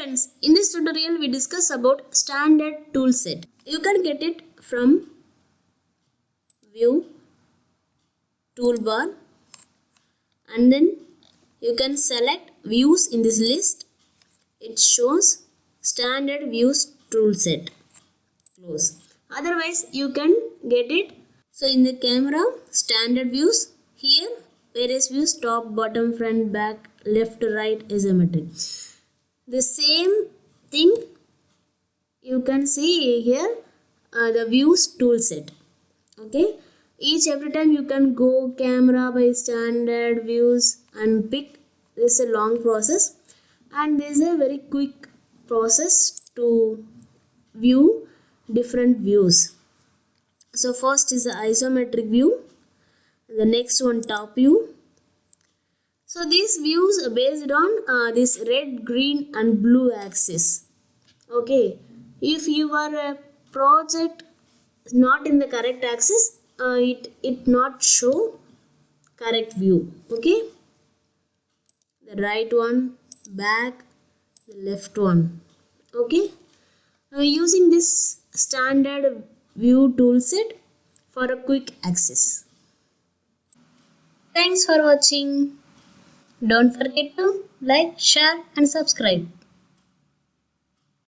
friends, in this tutorial we discuss about standard tool set. You can get it from view, toolbar, and then you can select views in this list. It shows standard views tool set. Close. Otherwise you can get it. So in the camera, standard views, here various views, top, bottom, front, back, left, right, isometric. The same thing you can see here, the views tool set. Okay, every time you can go camera by standard views and pick. This is a long process, and this is a very quick process to view different views. So first is the isometric view, the next one top view. So these views are based on this red, green and blue axis. Okay, if your project is not in the correct axis, it not show correct view. Okay, the right one, back, the left one. Okay, using this standard view tool set for a quick access. Thanks for watching. Don't forget to like, share and subscribe.